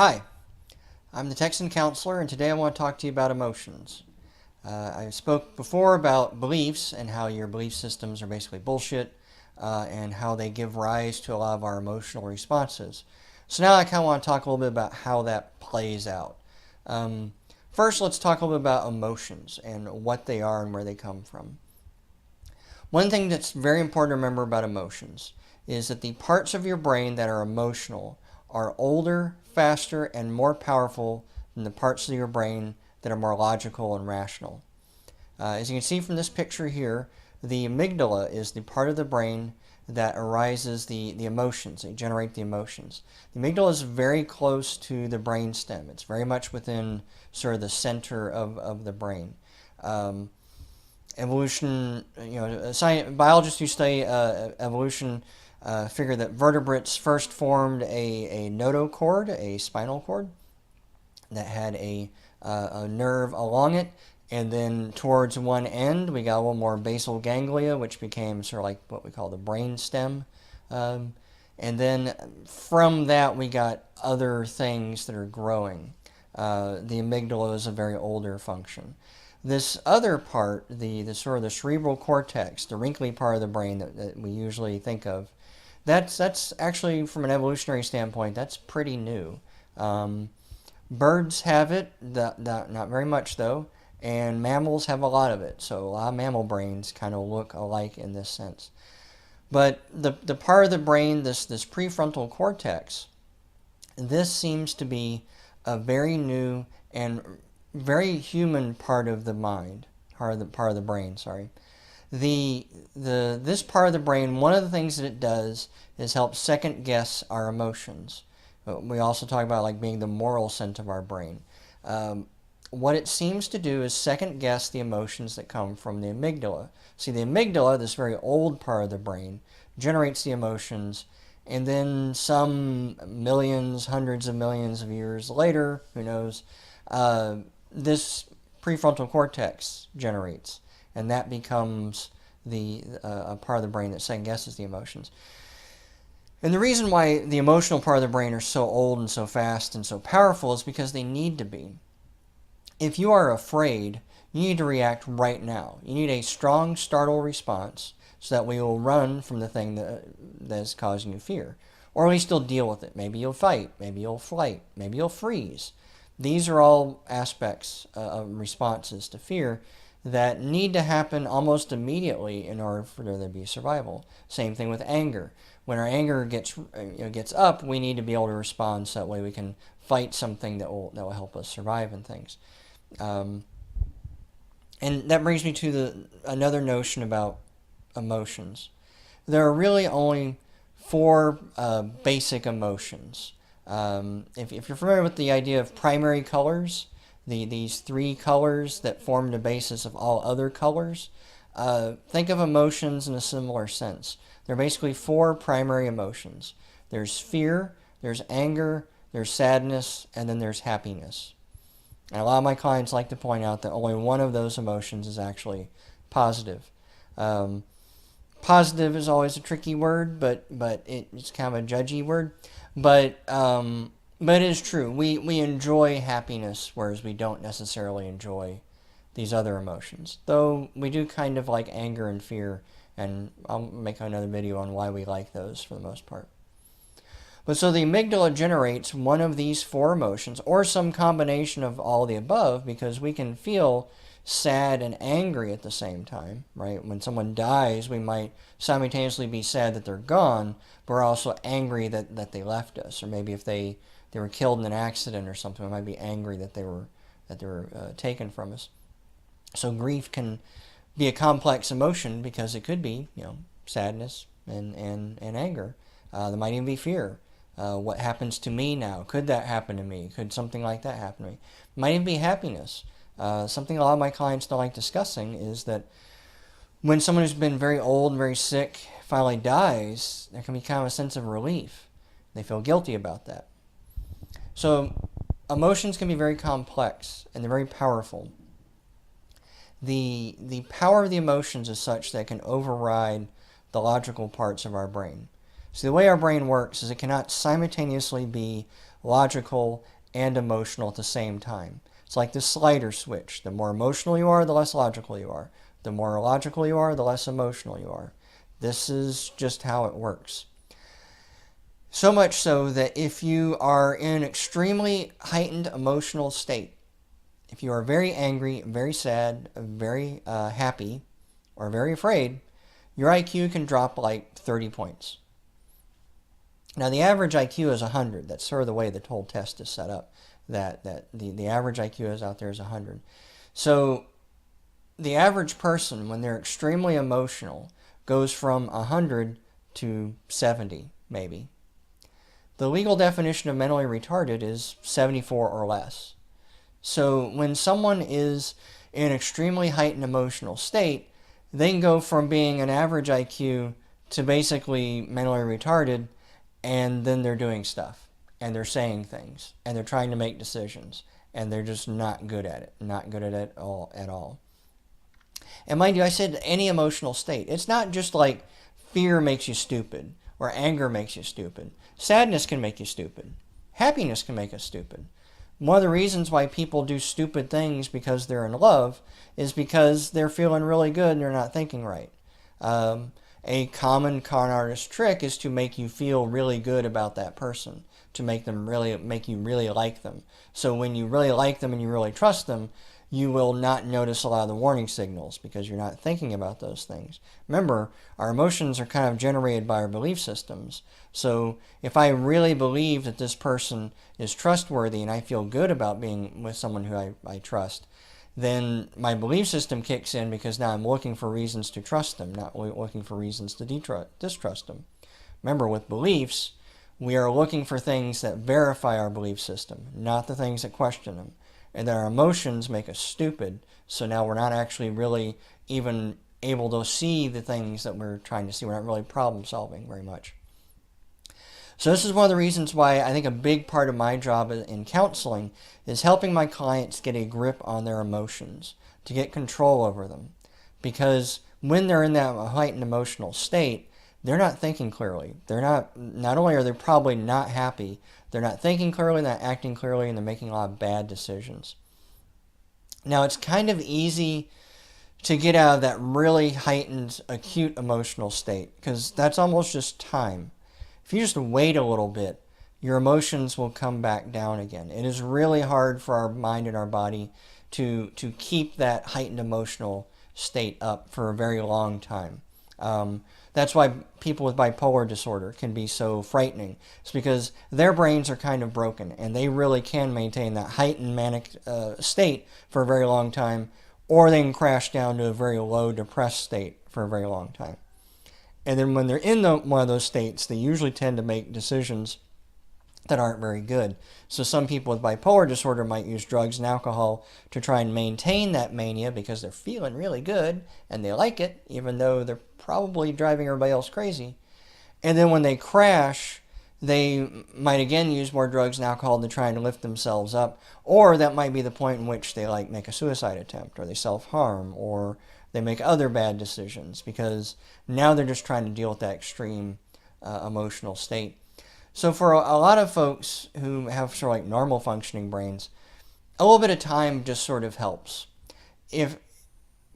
Hi, I'm the Texan counselor, and today I want to talk to you about emotions. I spoke before about beliefs and how your belief systems are basically bullshit and how they give rise to a lot of our emotional responses. So now I kind of want to talk a little bit about how that plays out. Um, First, let's talk a little bit about emotions and what they are and where they come from. One thing that's very important to remember about emotions is that the parts of your brain that are emotional are older, faster, and more powerful than the parts of your brain that are more logical and rational. As you can see from this picture here, the amygdala is the part of the brain that arises the emotions, they generate the emotions. The amygdala is very close to the brain stem. It's very much within sort of the center of the brain. Um, Evolution, biologists who study evolution figure that vertebrates first formed a notochord, a spinal cord, that had a nerve along it, and then towards one end we got a little more basal ganglia, which became sort of like what we call the brain stem. And then from that we got other things that are growing. The amygdala is a very older function. This other part, the sort of the cerebral cortex, the wrinkly part of the brain that we usually think of, that's actually, from an evolutionary standpoint, that's pretty new. Birds have it, not very much though, and mammals have a lot of it. So a lot of mammal brains kind of look alike in this sense. But the part of the brain, this prefrontal cortex, this seems to be a very new and very human part of the mind, part of the brain. Sorry, this part of the brain. One of the things that it does is help second guess our emotions. We also talk about like being the moral center of our brain. What it seems to do is second guess the emotions that come from the amygdala. See, the amygdala, this very old part of the brain, generates the emotions, and then some millions, hundreds of millions of years later, who knows, this prefrontal cortex generates, and that becomes the a part of the brain that second guesses the emotions. And the reason why the emotional part of the brain are so old and so fast and so powerful is because they need to be. If you are afraid, you need to react right now. You need a strong startle response so that we will run from the thing that is causing you fear. Or at least you'll deal with it. Maybe you'll fight, maybe you'll flight, maybe you'll freeze. These are all aspects of responses to fear that need to happen almost immediately in order for there to be survival. Same thing with anger. When our anger gets up, we need to be able to respond so that way we can fight something that will help us survive and things. And that brings me to another notion about emotions. There are really only four basic emotions. If you're familiar with the idea of primary colors, these three colors that form the basis of all other colors, think of emotions in a similar sense. There are basically four primary emotions. There's fear, there's anger, there's sadness, and then there's happiness. And a lot of my clients like to point out that only one of those emotions is actually positive. Positive is always a tricky word, but it's kind of a judgy word. But it is true. We enjoy happiness, whereas we don't necessarily enjoy these other emotions. Though we do kind of like anger and fear, and I'll make another video on why we like those for the most part. But so the amygdala generates one of these four emotions, or some combination of all the above, because we can feel sad and angry at the same time, right? When someone dies, we might simultaneously be sad that they're gone, but we're also angry that they left us. Or maybe if they were killed in an accident or something, we might be angry that they were taken from us. So grief can be a complex emotion because it could be, sadness and anger. There might even be fear. What happens to me now? Could that happen to me? Could something like that happen to me? It might even be happiness. Something a lot of my clients don't like discussing is that when someone who's been very old and very sick finally dies, there can be kind of a sense of relief. They feel guilty about that. So emotions can be very complex and they're very powerful. The power of the emotions is such that it can override the logical parts of our brain. So the way our brain works is it cannot simultaneously be logical and emotional at the same time. It's like the slider switch. The more emotional you are, the less logical you are. The more logical you are, the less emotional you are. This is just how it works. So much so that if you are in an extremely heightened emotional state, if you are very angry, very sad, very happy, or very afraid, your IQ can drop like 30 points. Now the average IQ is 100. That's sort of the way the whole test is set up. That the average IQ is out there is 100. So the average person, when they're extremely emotional, goes from 100 to 70, maybe. The legal definition of mentally retarded is 74 or less. So when someone is in an extremely heightened emotional state, they can go from being an average IQ to basically mentally retarded, and then they're doing stuff, and they're saying things, and they're trying to make decisions, and they're just not good at it, not good at it at all. And mind you, I said any emotional state. It's not just like fear makes you stupid, or anger makes you stupid. Sadness can make you stupid. Happiness can make us stupid. One of the reasons why people do stupid things because they're in love is because they're feeling really good and they're not thinking right. A common con artist trick is to make you feel really good about that person, to make you really like them. So when you really like them and you really trust them, you will not notice a lot of the warning signals because you're not thinking about those things. Remember, our emotions are kind of generated by our belief systems. So if I really believe that this person is trustworthy and I feel good about being with someone who I trust, then my belief system kicks in because now I'm looking for reasons to trust them, not looking for reasons to distrust them. Remember, with beliefs, we are looking for things that verify our belief system, not the things that question them. And then our emotions make us stupid, so now we're not actually really even able to see the things that we're trying to see. We're not really problem solving very much. So this is one of the reasons why I think a big part of my job in counseling is helping my clients get a grip on their emotions, to get control over them. Because when they're in that heightened emotional state, they're not thinking clearly. Not only are they probably not happy, they're not thinking clearly, not acting clearly, and they're making a lot of bad decisions. Now, it's kind of easy to get out of that really heightened, acute emotional state, because that's almost just time. If you just wait a little bit, your emotions will come back down again. It is really hard for our mind and our body to keep that heightened emotional state up for a very long time. That's why people with bipolar disorder can be so frightening. It's because their brains are kind of broken, and they really can maintain that heightened manic state for a very long time, or they can crash down to a very low depressed state for a very long time. And then when they're in one of those states, they usually tend to make decisions that aren't very good. So some people with bipolar disorder might use drugs and alcohol to try and maintain that mania because they're feeling really good and they like it, even though they're probably driving everybody else crazy. And then when they crash, they might again use more drugs and alcohol to try and lift themselves up. Or that might be the point in which they make a suicide attempt, or they self-harm, or they make other bad decisions because now they're just trying to deal with that extreme emotional state. So for a lot of folks who have sort of normal functioning brains, a little bit of time just sort of helps. If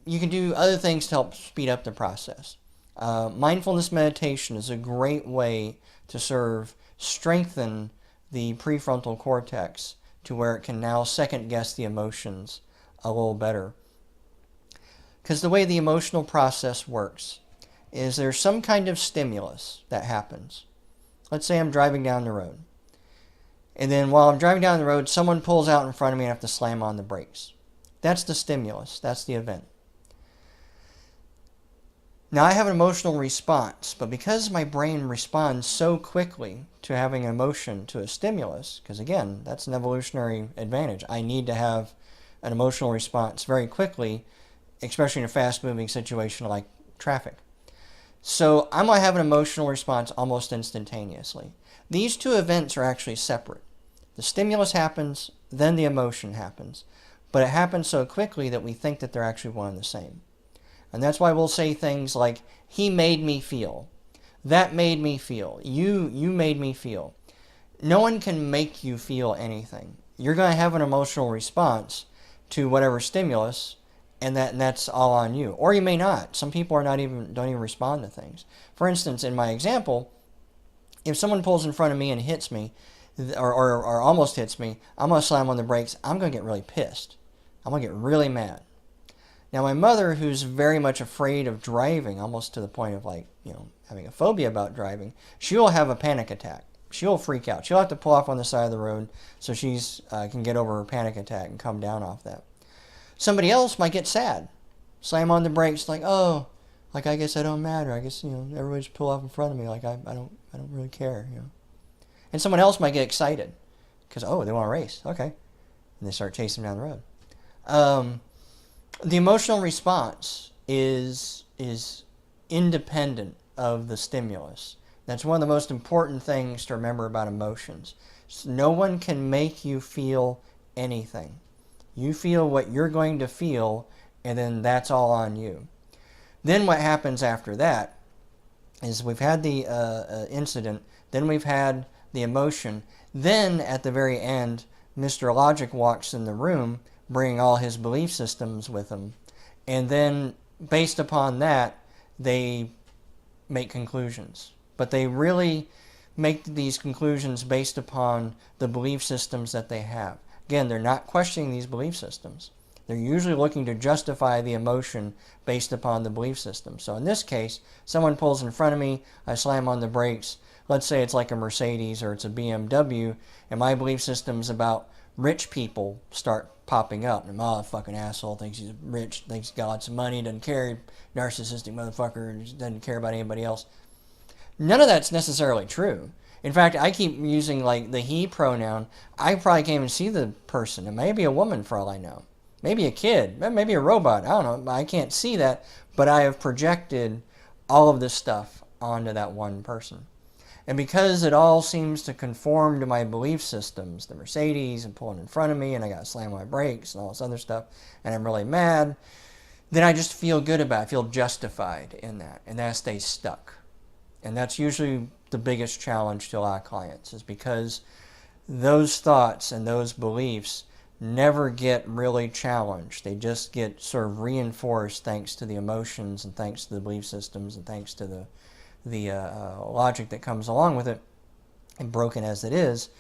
you can do other things to help speed up the process. Mindfulness meditation is a great way to strengthen the prefrontal cortex to where it can now second guess the emotions a little better. Because the way the emotional process works is there's some kind of stimulus that happens. Let's say I'm driving down the road. And then while I'm driving down the road, someone pulls out in front of me and I have to slam on the brakes. That's the stimulus. That's the event. Now I have an emotional response, but because my brain responds so quickly to having an emotion to a stimulus, because again, that's an evolutionary advantage. I need to have an emotional response very quickly, especially in a fast-moving situation like traffic. So I'm going to have an emotional response almost instantaneously. These two events are actually separate. The stimulus happens, then the emotion happens. But it happens so quickly that we think that they're actually one and the same. And that's why we'll say things like, he made me feel. That made me feel. You made me feel. no one can make you feel anything. You're going to have an emotional response to whatever stimulus, and that's all on you. Or you may not. Some people don't even respond to things. For instance, in my example, if someone pulls in front of me and hits me, or almost hits me, I'm going to slam on the brakes. I'm going to get really pissed. I'm going to get really mad. Now, my mother, who's very much afraid of driving, almost to the point of having a phobia about driving, she'll have a panic attack. She'll freak out. She'll have to pull off on the side of the road so she can get over her panic attack and come down off that. Somebody else might get sad. Slam on the brakes like, oh, like I guess I don't matter. I guess, everybody just pull off in front of me. Like I don't really care, And someone else might get excited because, oh, they want to race. Okay. And they start chasing down the road. The emotional response is independent of the stimulus. That's one of the most important things to remember about emotions. No one can make you feel anything. You feel what you're going to feel, and then that's all on you. Then what happens after that is we've had the incident, then we've had the emotion, then at the very end, Mr. Logic walks in the room, bringing all his belief systems with him, and then based upon that, they make conclusions. But they really make these conclusions based upon the belief systems that they have. Again, they're not questioning these belief systems. They're usually looking to justify the emotion based upon the belief system. So in this case, someone pulls in front of me, I slam on the brakes. Let's say it's like a Mercedes or it's a BMW, and my belief systems about rich people start popping up. And a fucking asshole thinks he's rich, thinks he's got lots of money, doesn't care, narcissistic motherfucker, doesn't care about anybody else. None of that's necessarily true. In fact, I keep using like the he pronoun. I probably can't even see the person. It may be a woman for all I know. Maybe a kid. Maybe a robot. I don't know. I can't see that. But I have projected all of this stuff onto that one person. And because it all seems to conform to my belief systems, the Mercedes and pulling in front of me and I got to slam my brakes and all this other stuff, and I'm really mad, then I just feel good about it. I feel justified in that. And that stays stuck. And that's usually the biggest challenge to a lot of clients, is because those thoughts and those beliefs never get really challenged. They just get sort of reinforced thanks to the emotions and thanks to the belief systems and thanks to the logic that comes along with it, and broken as it is.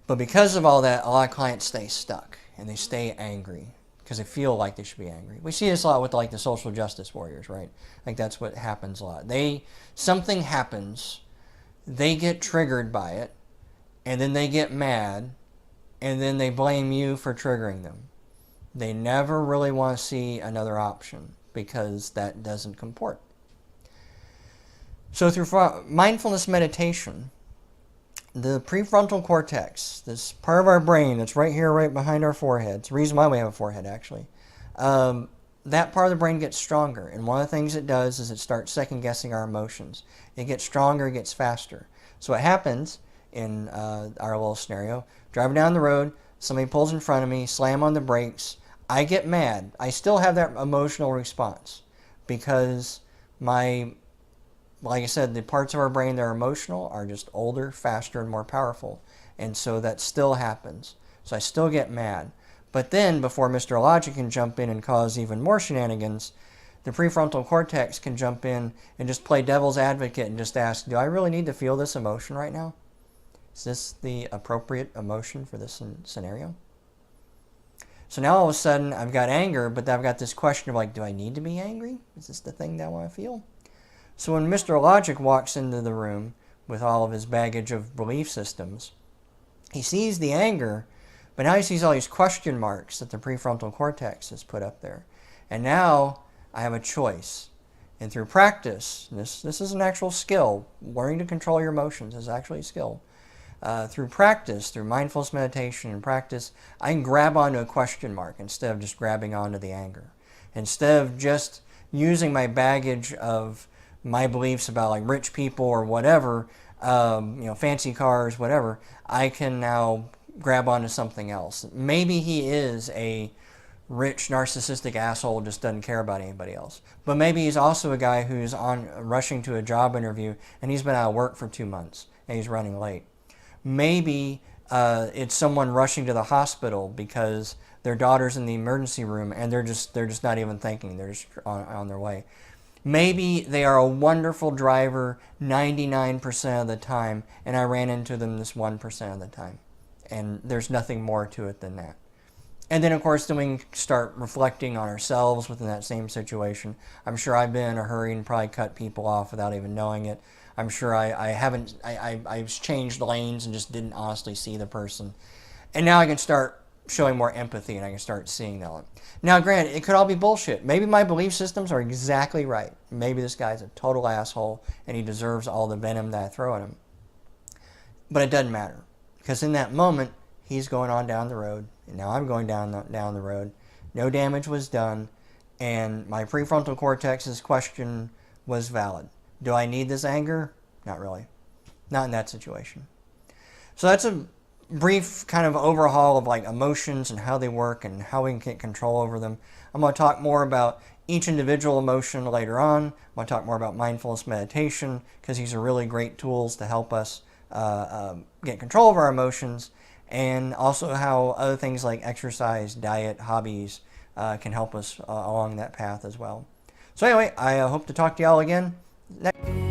But because of all that, a lot of clients stay stuck and they stay angry because they feel like they should be angry. We see this a lot with like the social justice warriors, right? Like that's what happens a lot. Something happens, they get triggered by it, and then they get mad, and then they blame you for triggering them. They never really want to see another option because that doesn't comport. So through mindfulness meditation, the prefrontal cortex, this part of our brain that's right here, right behind our forehead, it's the reason why we have a forehead actually, that part of the brain gets stronger. And one of the things it does is it starts second-guessing our emotions. It gets stronger, it gets faster. So what happens in our little scenario, driving down the road, somebody pulls in front of me, slam on the brakes, I get mad. I still have that emotional response because like I said, the parts of our brain that are emotional are just older, faster, and more powerful. And so that still happens. So I still get mad. But then, before Mr. Logic can jump in and cause even more shenanigans, the prefrontal cortex can jump in and just play devil's advocate and just ask, do I really need to feel this emotion right now? Is this the appropriate emotion for this scenario? So now all of a sudden, I've got anger, but I've got this question of like, do I need to be angry? Is this the thing that I want to feel? So when Mr. Logic walks into the room with all of his baggage of belief systems, he sees the anger, but now he sees all these question marks that the prefrontal cortex has put up there. And now I have a choice. And through practice, this is an actual skill. Learning to control your emotions is actually a skill. Through practice, through mindfulness meditation and practice, I can grab onto a question mark instead of just grabbing onto the anger. Instead of just using my baggage of my beliefs about like rich people or whatever, fancy cars, whatever, I can now grab onto something else. Maybe he is a rich, narcissistic asshole who just doesn't care about anybody else. But maybe he's also a guy who's rushing to a job interview and he's been out of work for 2 months and he's running late. Maybe it's someone rushing to the hospital because their daughter's in the emergency room and they're just not even thinking. They're just on their way. Maybe they are a wonderful driver 99% of the time, and I ran into them this 1% of the time. And there's nothing more to it than that. And then, of course, then we start reflecting on ourselves within that same situation. I'm sure I've been in a hurry and probably cut people off without even knowing it. I'm sure I've changed lanes and just didn't honestly see the person. And now I can start showing more empathy and I can start seeing that. Now, granted, it could all be bullshit. Maybe my belief systems are exactly right. Maybe this guy's a total asshole and he deserves all the venom that I throw at him. But it doesn't matter. Because in that moment, he's going on down the road. And now I'm going down the road. No damage was done. And my prefrontal cortex's question was valid. Do I need this anger? Not really. Not in that situation. So that's a brief kind of overhaul of like emotions and how they work and how we can get control over them. I'm going to talk more about each individual emotion later on. I'm going to talk more about mindfulness meditation because these are really great tools to help us get control of our emotions, and also how other things like exercise, diet, hobbies can help us along that path as well. So anyway, I hope to talk to y'all again next.